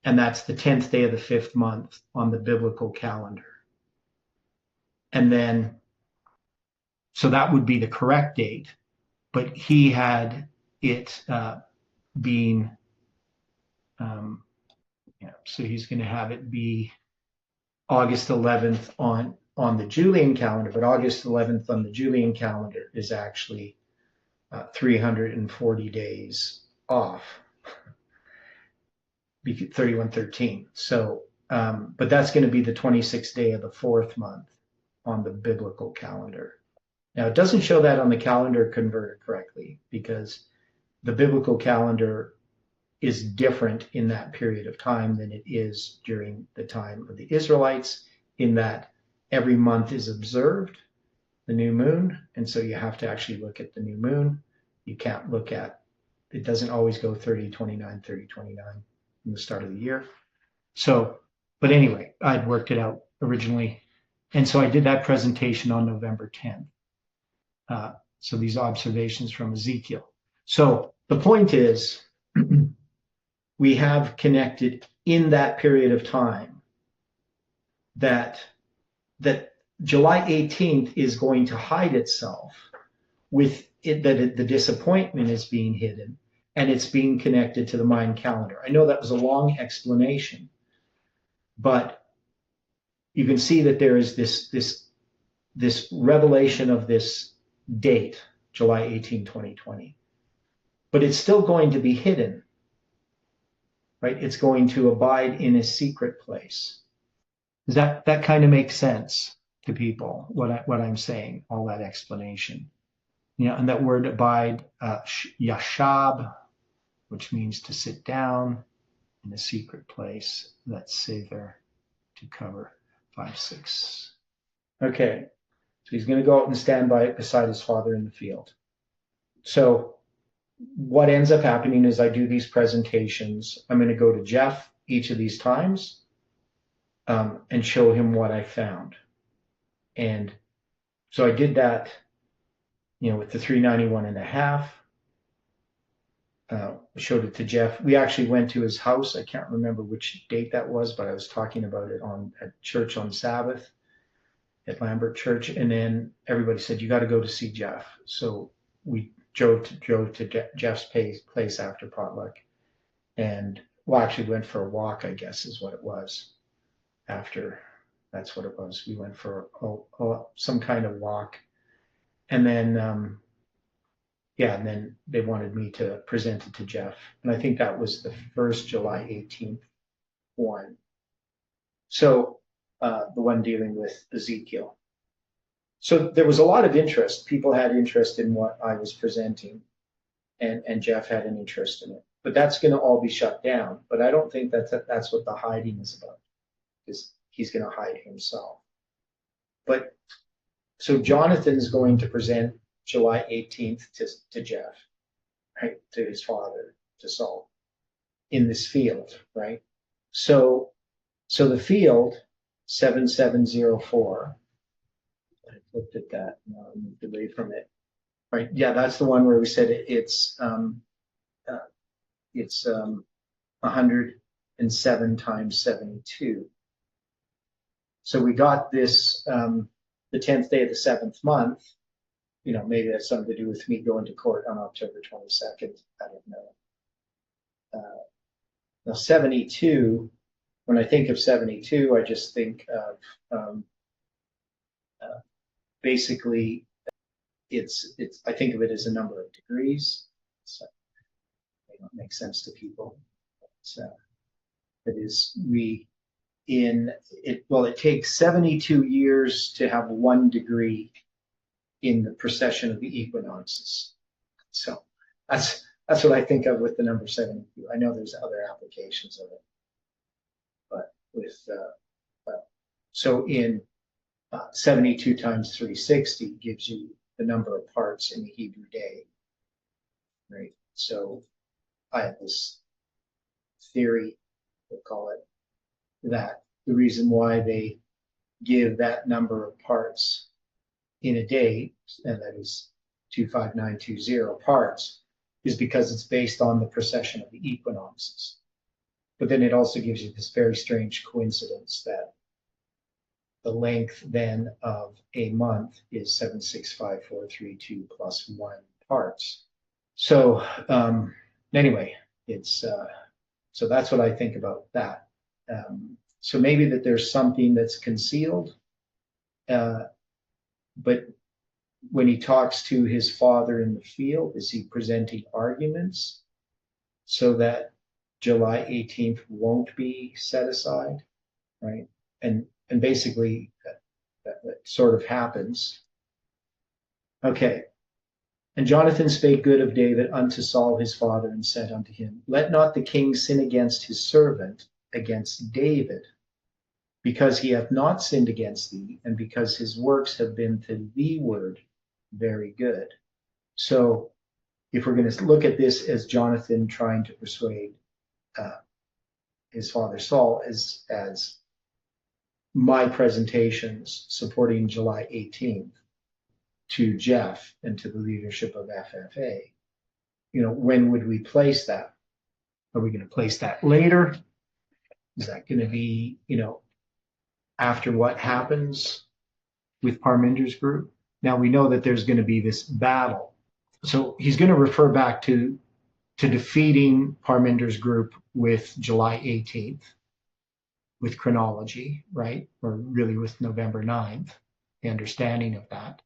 And that's the 10th day of the fifth month on the biblical calendar. And then, so that would be the correct date, but he had it being, so he's going to have it be August 11th on the Julian calendar, but August 11th on the Julian calendar is actually 340 days off, 3113. So, but that's going to be the 26th day of the fourth month on the biblical calendar. Now, it doesn't show that on the calendar converter correctly because the biblical calendar is different in that period of time than it is during the time of the Israelites, in that every month is observed, the new moon, and so you have to actually look at the new moon. You can't look at, it doesn't always go 30-29, 30-29 in the start of the year. So, but anyway, I'd worked it out originally. And so I did that presentation on November 10th. So these observations from Ezekiel. So the point is, we have connected in that period of time that July 18th is going to hide itself with it, that the disappointment is being hidden and it's being connected to the Mayan calendar. I know that was a long explanation, but you can see that there is this revelation of this date, July 18, 2020, but it's still going to be hidden, right? It's going to abide in a secret place. Does that kind of make sense to people, what I'm saying, all that explanation? And that word abide, yashab, which means to sit down in a secret place. That's sever, to cover, 5-6. Okay, so he's going to go out and stand beside his father in the field. So what ends up happening is I do these presentations. I'm going to go to Jeff each of these times and show him what I found. And so I did that, with the 391.5. Showed it to Jeff. We actually went to his house. I can't remember which date that was, but I was talking about it at church on Sabbath at Lambert Church. And then everybody said, you got to go to see Jeff. So we drove to Jeff's place after potluck. And actually went for a walk, I guess is what it was. After, that's what it was. We went for some kind of walk. And then, and then they wanted me to present it to Jeff. And I think that was the first July 18th one. So the one dealing with Ezekiel. So there was a lot of interest. People had interest in what I was presenting, and Jeff had an interest in it. But that's going to all be shut down. But I don't think that's what the hiding is about, because he's going to hide himself. But so Jonathan's going to present July 18th to Jeff, right, to his father, to Saul, in this field, right? So the field 7704. I looked at that. Now I moved away from it. Right? Yeah, that's the one where we said it's 107 times 72. So we got this the 10th day of the 7th month. You know, maybe that's something to do with me going to court on October 22nd. I don't know. Now 72. When I think of 72, I just think of basically it's I think of it as a number of degrees. So it may not make sense to people. It is it takes 72 years to have 1 degree in the precession of the equinoxes. So that's what I think of with the number 72. I know there's other applications of it, but with so in 72 times 360 gives you the number of parts in the Hebrew day, right? So I have this theory, we'll call it, that the reason why they give that number of parts in a day, and that is 25920 parts, is because it's based on the precession of the equinoxes. But then it also gives you this very strange coincidence that the length then of a month is 765432 plus 1 parts. So anyway, it's so that's what I think about that. So maybe that there's something that's concealed, but when he talks to his father in the field, is he presenting arguments so that July 18th won't be set aside, right? And basically that sort of happens. Okay. And Jonathan spake good of David unto Saul his father, and said unto him, let not the king sin against his servant, against David, because he hath not sinned against thee, and because his works have been to thee ward very good. So if we're going to look at this as Jonathan trying to persuade his father Saul as my presentations supporting July 18th to Jeff and to the leadership of FFA, you know, when would we place that? Are we going to place that later? Is that going to be, you know, after what happens with Parminder's group? Now we know that there's going to be this battle. So he's going to refer back to defeating Parminder's group with July 18th, with chronology, right? Or really with November 9th, the understanding of that.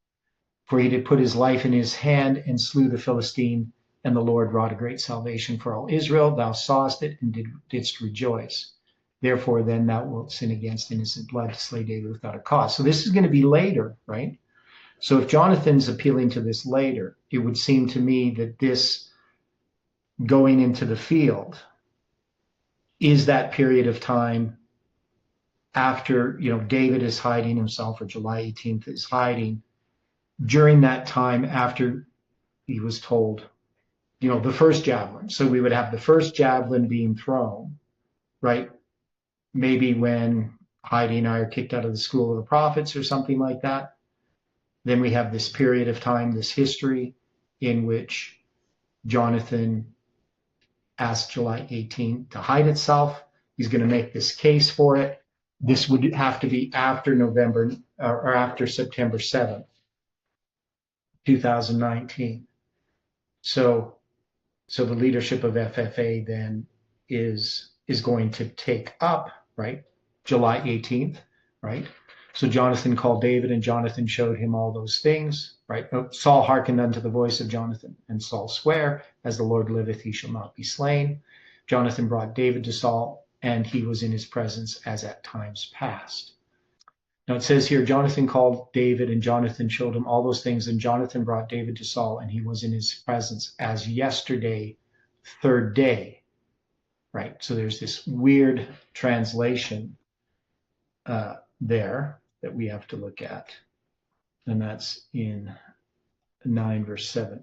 For he did put his life in his hand and slew the Philistine, and the Lord wrought a great salvation for all Israel. Thou sawest it and didst rejoice. Therefore, then thou wilt sin against innocent blood to slay David without a cause. So this is going to be later, right? So if Jonathan's appealing to this later, it would seem to me that this going into the field is that period of time after, you know, David is hiding himself, or July 18th is hiding, during that time after he was told, you know, the first javelin. So we would have the first javelin being thrown, right? Maybe when Heidi and I are kicked out of the school of the prophets or something like that. Then we have this period of time, this history in which Jonathan asked July 18th to hide itself. He's going to make this case for it. This would have to be after November or after September 7th, 2019. So the leadership of FFA then is going to take up, right, July 18th, right? So Jonathan called David, and Jonathan showed him all those things, right? Saul hearkened unto the voice of Jonathan, and Saul sware, as the Lord liveth, he shall not be slain. Jonathan brought David to Saul, and he was in his presence as at times past. Now it says here, Jonathan called David, and Jonathan showed him all those things. And Jonathan brought David to Saul, and he was in his presence as yesterday, third day. Right. So there's this weird translation there that we have to look at. And that's in 9 verse 7.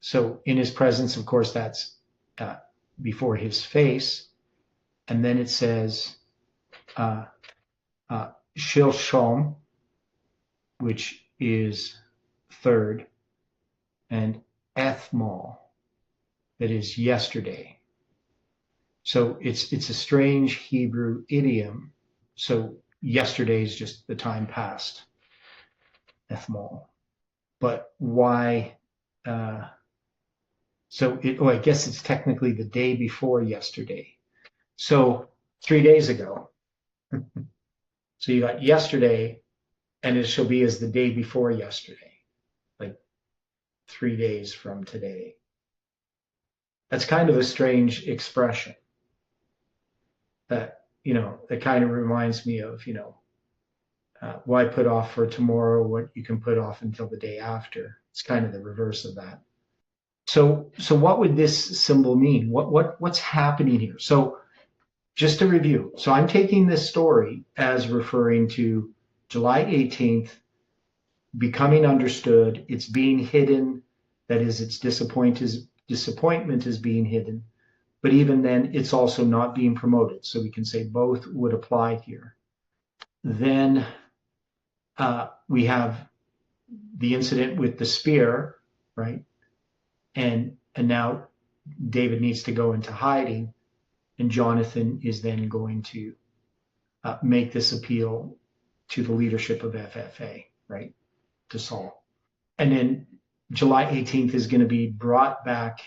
So in his presence, of course, that's before his face. And then it says Shilshom, which is third, and Ethmol, that is yesterday. So it's a strange Hebrew idiom. So yesterday is just the time past, Ethmol. But why? I guess it's technically the day before yesterday. So 3 days ago. So you got yesterday, and it shall be as the day before yesterday, like 3 days from today. That's kind of a strange expression. That kind of reminds me of, why put off for tomorrow what you can put off until the day after. It's kind of the reverse of that. So what would this symbol mean? What's happening here? So just to review, so I'm taking this story as referring to July 18th becoming understood. It's being hidden. That is, its disappointment is being hidden. But even then, it's also not being promoted. So we can say both would apply here. Then we have the incident with the spear, right? And now David needs to go into hiding, and Jonathan is then going to make this appeal to the leadership of FFA, right, to Saul. And then July 18th is going to be brought back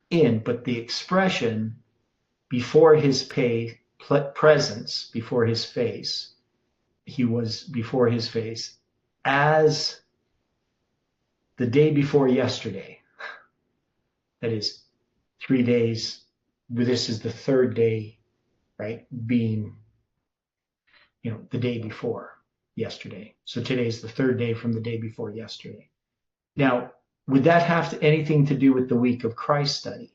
in, but the expression before his presence, before his face, he was before his face as the day before yesterday. That is 3 days. This is the third day, right? Being, the day before yesterday. So today's the third day from the day before yesterday. Now, would that have anything to do with the week of Christ study?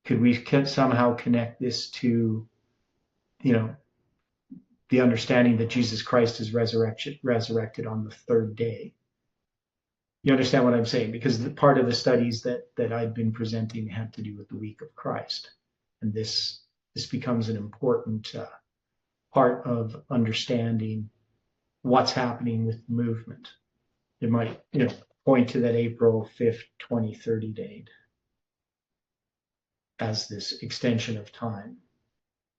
Could we somehow connect this to, the understanding that Jesus Christ is resurrected on the third day? You understand what I'm saying? Because part of the studies that I've been presenting have to do with the week of Christ. And this becomes an important part of understanding what's happening with the movement. It might, point to that April 5th, 2030 date as this extension of time.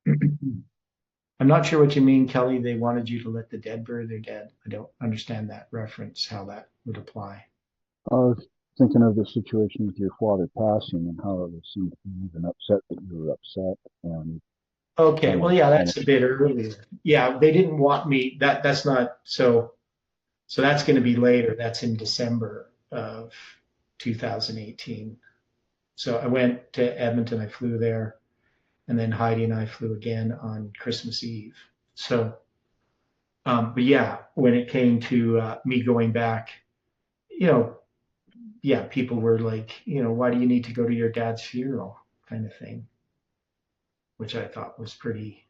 I'm not sure what you mean, Kelly. They wanted you to let the dead bury their dead. I don't understand that reference, how that would apply. I was thinking of the situation with your father passing and how it seemed to be even upset that you were upset. And okay, well, yeah, that's a bit earlier. Yeah, they didn't want me. That's not so. So that's going to be later. That's in December of 2018. So I went to Edmonton. I flew there, and then Heidi and I flew again on Christmas Eve. So, but yeah, when it came to me going back, people were like, why do you need to go to your dad's funeral, kind of thing, which I thought was pretty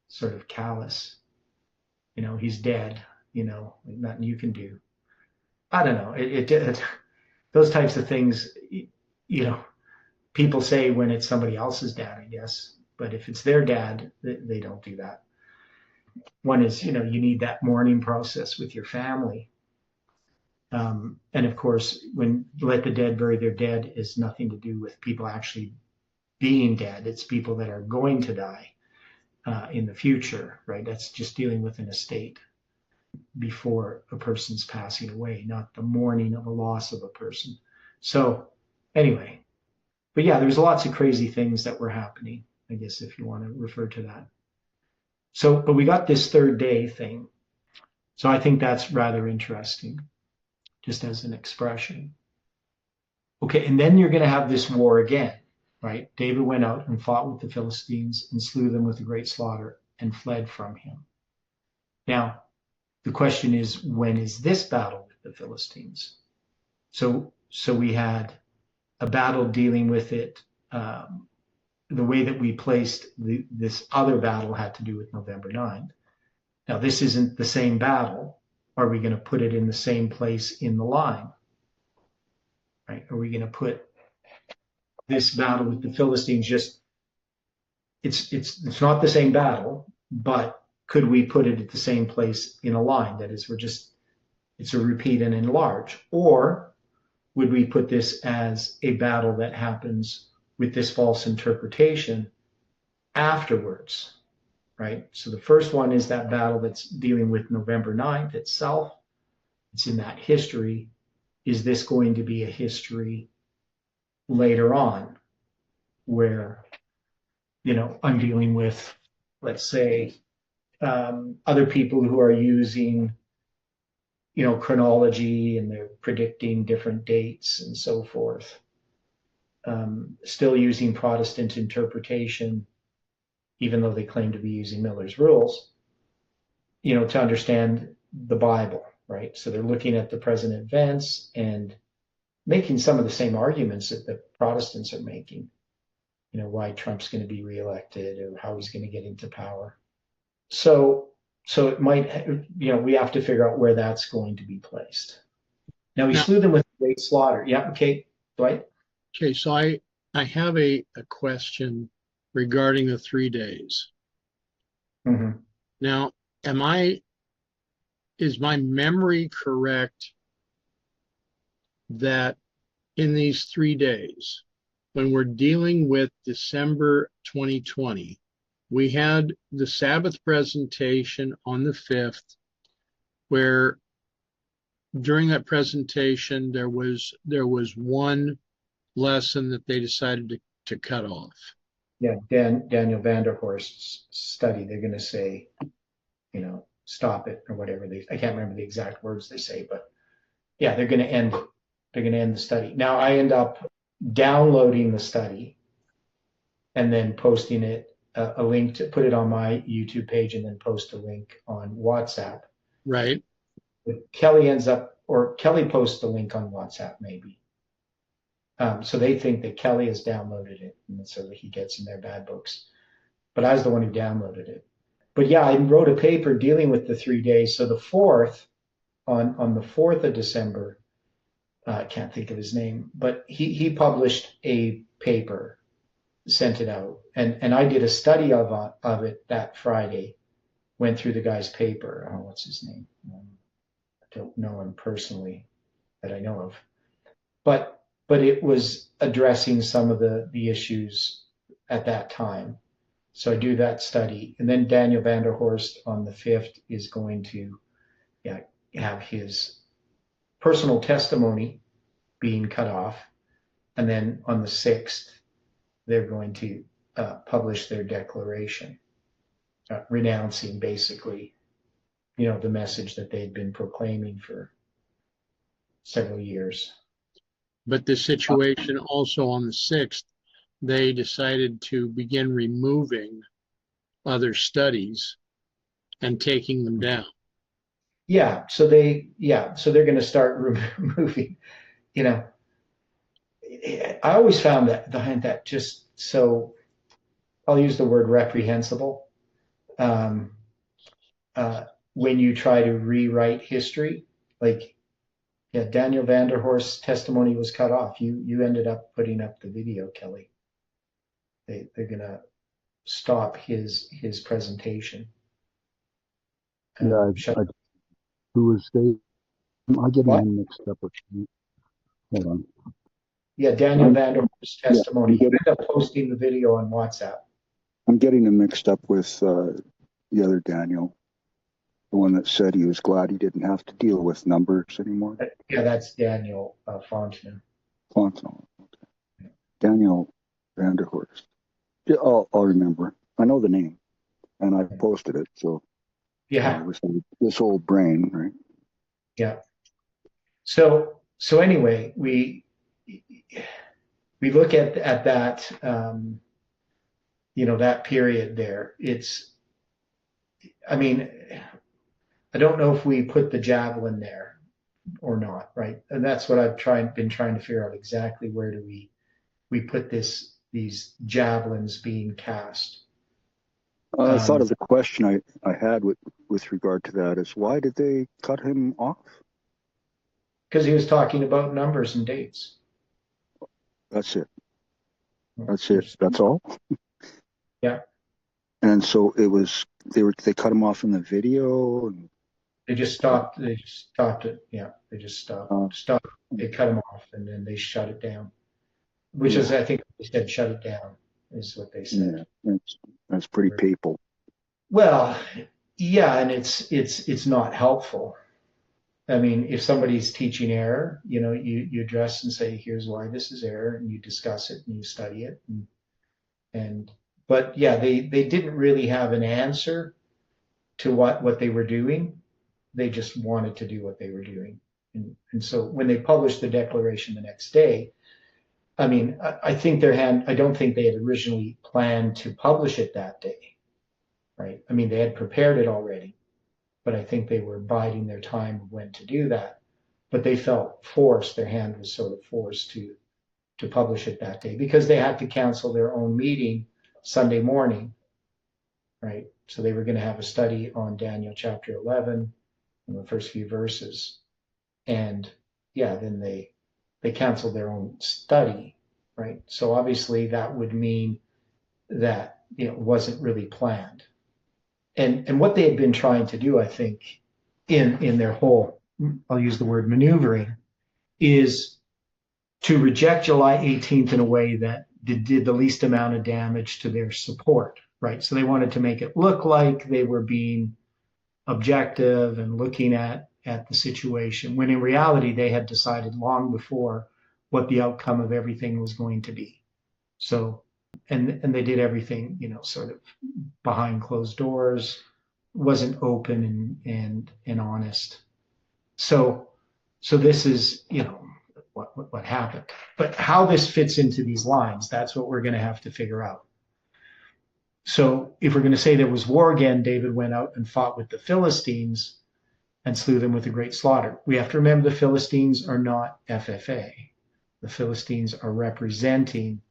sort of callous. He's dead. Nothing you can do. I don't know. It those types of things, people say when it's somebody else's dad, I guess. But if it's their dad, they don't do that. One is, you need that mourning process with your family. And of course, when let the dead bury their dead is nothing to do with people actually being dead. It's people that are going to die in the future, right? That's just dealing with an estate before a person's passing away, not the mourning of a loss of a person. So anyway, but yeah, there's lots of crazy things that were happening, I guess, if you want to refer to that. So, but we got this third day thing. So I think that's rather interesting, just as an expression. Okay, and then you're going to have this war again, right? David went out and fought with the Philistines and slew them with a great slaughter and fled from him. Now, the question is, when is this battle with the Philistines? So we had a battle dealing with it. The way that we placed this other battle had to do with November 9th. Now, this isn't the same battle. Are we going to put it in the same place in the line? Right? Are we going to put this battle with the Philistines just, it's not the same battle, but could we put it at the same place in a line? That is, it's a repeat and enlarge. Or would we put this as a battle that happens with this false interpretation afterwards, right? So the first one is that battle that's dealing with November 9th itself. It's in that history. Is this going to be a history later on where, I'm dealing with, let's say, other people who are using, chronology, and they're predicting different dates and so forth. Still using Protestant interpretation, even though they claim to be using Miller's rules, to understand the Bible, right? So they're looking at the present events and making some of the same arguments that the Protestants are making, why Trump's going to be reelected or how he's going to get into power. So it might, we have to figure out where that's going to be placed. Now, he slew them with great slaughter. Yeah, okay, Dwight? Okay, so I have a question regarding the 3 days. Mm-hmm. Now, is my memory correct that in these 3 days, when we're dealing with December 2020, we had the Sabbath presentation on the 5th, where during that presentation, there was one lesson that they decided to cut off. Yeah, Daniel Vanderhorst's study, they're going to say, stop it or whatever. I can't remember the exact words they say, but yeah, they're going to end it. They're going to end the study. Now, I end up downloading the study and then posting it, a link to put it on my YouTube page, and then post a link on WhatsApp. Right. But Kelly posts the link on WhatsApp maybe. So they think that Kelly has downloaded it, and so that he gets in their bad books. But I was the one who downloaded it. But yeah, I wrote a paper dealing with the 3 days. So the 4th, on the 4th of December, I can't think of his name, but he published a paper, sent it out, and I did a study of it that Friday. Went through the guy's paper. Oh, what's his name? I don't know him personally that I know of, but it was addressing some of the issues at that time. So I do that study, and then Daniel Vanderhorst on the 5th is going to have his personal testimony being cut off, and then on the 6th they're going to publish their declaration, renouncing basically, the message that they'd been proclaiming for several years. But the situation also on the 6th, they decided to begin removing other studies and taking them down. Yeah, so they're going to start removing, I always found that behind that just so, I'll use the word reprehensible. When you try to rewrite history, Daniel Vanderhorst's testimony was cut off. You ended up putting up the video, Kelly. They're going to stop his presentation. Yeah, who was they? I get them mixed up with. Hold on. Yeah, Daniel Vanderhorst's testimony. He ended up posting the video on WhatsApp. I'm getting them mixed up with the other Daniel, the one that said he was glad he didn't have to deal with numbers anymore. Yeah, that's Daniel Fontaine. Fontaine. Okay. Daniel Vanderhorst. Yeah, I'll remember. I know the name, and I posted it. So yeah, with this old brain, right? Yeah. So anyway, we look at that, that period there. I I don't know if we put the javelin there or not, right? And that's what been trying to figure out exactly where do we put these javelins being cast. I thought of the question I had with regard to that is why did they cut him off? Because he was talking about numbers and dates. That's it. That's it. That's all. Yeah. And so they cut him off in the video. And They just stopped it. Yeah, they just stopped. They cut him off, and then they shut it down. Which is, I think, they said shut it down is what they said. Yeah, that's pretty papal. Well, yeah, and it's not helpful. I mean, if somebody's teaching error, you address and say, here's why this is error, and you discuss it and you study it, but yeah, they didn't really have an answer to what they were doing. They just wanted to do what they were doing. And so when they published the declaration the next day, I mean, I don't think they had originally planned to publish it that day, right? I mean, they had prepared it already, but I think they were biding their time of when to do that. But they felt forced, their hand was sort of forced to publish it that day because they had to cancel their own meeting Sunday morning, right? So they were going to have a study on Daniel chapter 11, in the first few verses. And yeah, then they canceled their own study, right? So obviously that would mean that it wasn't really planned. And what they had been trying to do, I think, in their whole, I'll use the word maneuvering, is to reject July 18th in a way that did the least amount of damage to their support, right? So they wanted to make it look like they were being objective and looking at the situation, when in reality they had decided long before what the outcome of everything was going to be. So, and they did everything, sort of behind closed doors, wasn't open and honest. So this is, what happened. But how this fits into these lines, that's what we're going to have to figure out. So if we're going to say there was war again, David went out and fought with the Philistines and slew them with a great slaughter. We have to remember the Philistines are not FFA. The Philistines are representing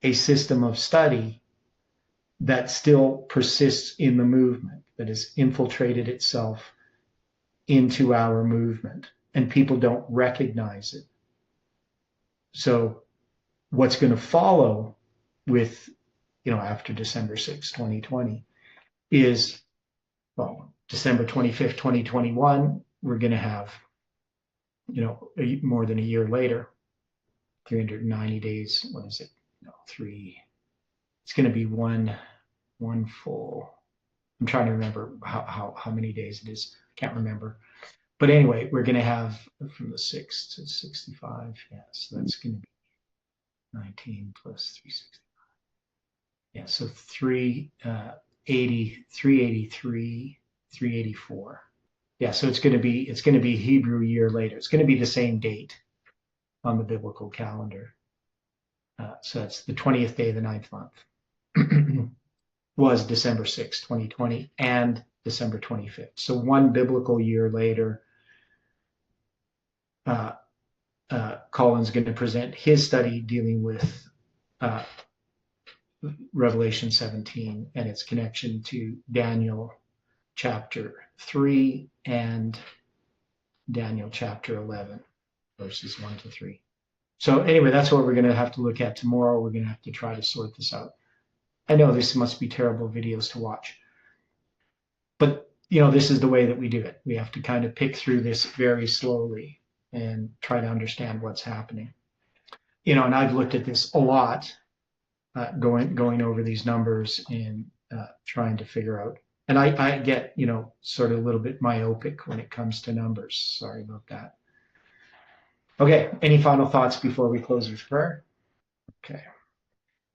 a system of study that still persists in the movement, that has infiltrated itself into our movement, and people don't recognize it. So what's going to follow with, after December 6, 2020 is, December 25th, 2021, we're going to have, more than a year later, 390 days. What is it? It's going to be one full. I'm trying to remember how many days it is. Can't remember. But anyway, we're going to have from the 6th to 65. Yeah, so that's going to be 19 plus 365. Yeah, so 380, 383, 384. Yeah, so it's going to be Hebrew year later. It's going to be the same date on the biblical calendar. So that's the 20th day of the 9th month. Was December 6, 2020, and December 25th. So one biblical year later, Colin's going to present his study dealing with Revelation 17 and its connection to Daniel chapter 3 and Daniel chapter 11, verses 1 to 3. So anyway, that's what we're going to have to look at tomorrow. We're going to have to try to sort this out. I know this must be terrible videos to watch, but this is the way that we do it. We have to kind of pick through this very slowly and try to understand what's happening. And I've looked at this a lot, going over these numbers and trying to figure out. And I get, sort of a little bit myopic when it comes to numbers. Sorry about that. Okay, any final thoughts before we close with prayer? Okay.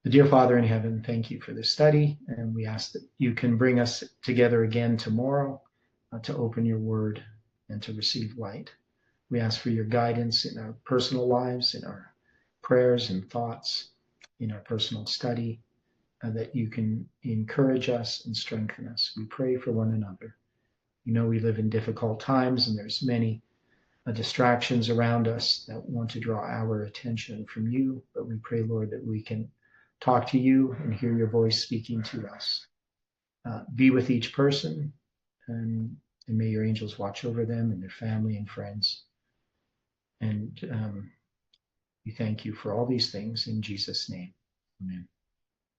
The dear Father in heaven, thank you for this study, and we ask that you can bring us together again tomorrow to open your word and to receive light. We ask for your guidance in our personal lives, in our prayers and thoughts, in our personal study, that you can encourage us and strengthen us. We pray for one another. You know, we live in difficult times, and there's many distractions around us that want to draw our attention from you. But we pray, Lord, that we can talk to you and hear your voice speaking to us. Be with each person, and may your angels watch over them and their family and friends. And we thank you for all these things in Jesus' name. Amen.